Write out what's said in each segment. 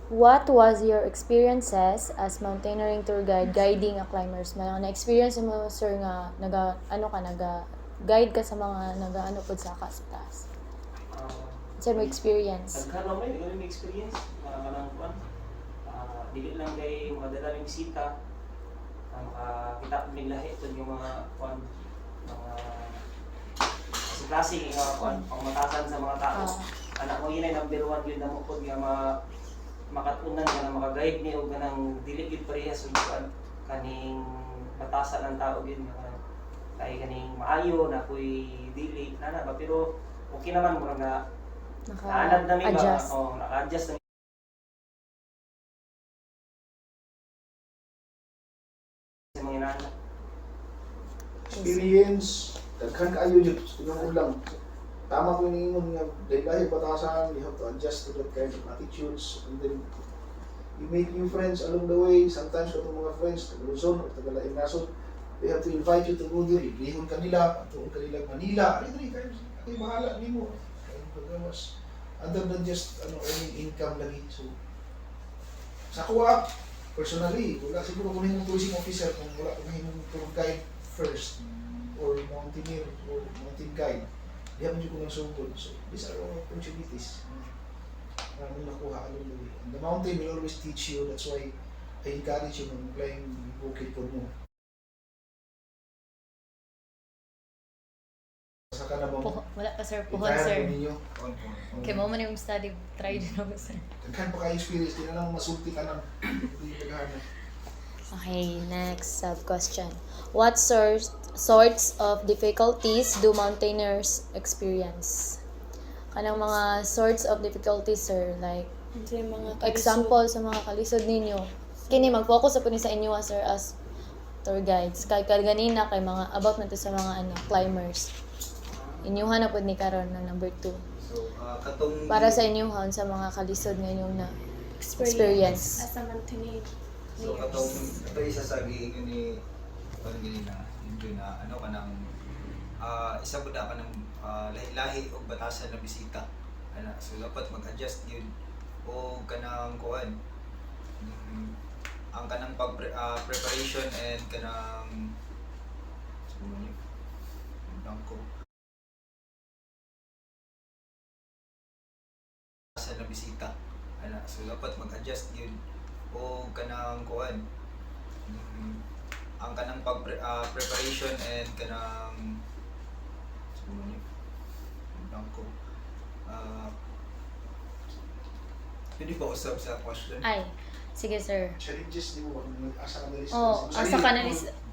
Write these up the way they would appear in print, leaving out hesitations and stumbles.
What was your experiences as mountaineering tour guide guiding a climbers? May na-experience mo sir nga naga-guide ka sa mga nagaano pud sa taas. Sa mo experience? Nagkaroon may experience para kanang kuan. Dili lang kay mga dalalang bisita. Makakita ng lahi ito yung mga kuan, mga klase nga kuan, pangmatasan sa mga tao. Anak mo yun ay number 1 yun na mo po nga makatunan ka na makaguide niyo o ganang dili yun parehas o kuan kaning batasan ng tao yun nga kay kaning maayo na ko'y dili nana ba pero okay naman mo nga naanad na mi ba naka-adjust na sa mga inaanak. Experience, daghan kaayo yun, yung ulang. Tama ko yung ingon nga, dahil batasan, you have to adjust to that kind of attitudes, and then you make new friends along the way. Sometimes katong mga friends, taga Luzon o taga Laing Nasod, they have to invite you to go there, iblihon kanila, tuon kanila Manila, ay bahala nimo. Pagkawas, other than just earning income lagi. So, sa kuha, personally, wala siguro kung yung tourism officer, kung wala kung yung tour guide first, or mountaineer, or mountain guide, di haman yung kunang sugod. So, these are all opportunities na nakuha along the way. And the mountain will always teach you, that's why I encourage you na mag-climb bukid po mo. Saka na ba mo? Wala pa sir, puhon sir. Ninyo? Kaya mo man yung study, try din ako sir. Daghan pa kayo experience, di na lang masulti ka ng paghahanap. Okay, next sub-question. What sorts of difficulties do mountaineers experience? Kanang mga sorts of difficulties, sir, like example sa mga kalisod ninyo. Kini mag-focus sa sa inyo sir as tour guides. Kay ganina kay mga about na to sa mga climbers. Inyuhan na pud ni karon na number 2. So, katong Para sa inyuhan sa mga kalisod ngayon na experience. As a mountaineer. So katong isa sa giingon ni pagili na yun na kanang isa pud ka ng lahi-lahi og batasan na bisita. Ana, so dapat mag-adjust yun o kanang kuan. Ang kanang preparation and kanang bangko sa na bisita. Ana, so dapat mag-adjust yun o kanang kuan. Ang kanang preparation and kanang bangko. Hindi ba usab sa question? Ay, sige sir. Challenges di mo ba kung asa ka na list? Asa ka na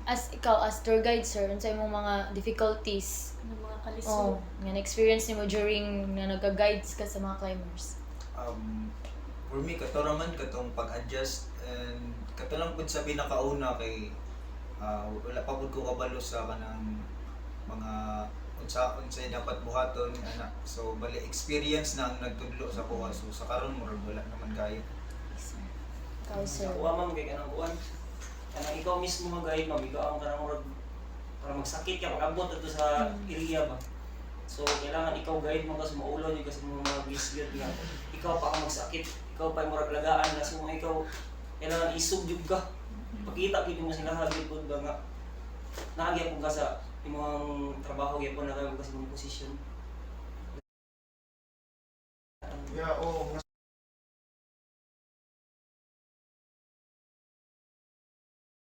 as ikaw as tour guide sir, unsa imong mga difficulties? Ng mga kalisod. Nga na-experience nimo during na nag-guides ka sa mga climbers. For me, kato raman katong pag-adjust and kato lang pud sa pinakauna kay wala pa pud ko kabalo sa kanang mga unsay dapat buhaton ana. So bali experience na ang nagtudlo sa kuha. So sa karon murag wala naman kayo. Ikaw sir. Sa kuha ma'am kay kanang kuan. Kanang ikaw mismo mag-guide ma'am, ikaw ang kanang murag para magsakit ka pag-abot ato sa area ba. So kailangan ikaw guide mo kasi maulo niyo kasi mga gisgid nga. Ikaw pa ang magsakit, ikaw pa yung murag lagaan na so ikaw kailangan isugyog ka. Pakita gid mo sila hagid pud ba nga naagya pud ka sa imong trabaho gyapon na kayo kasi mong posisyon. Yeah, oo.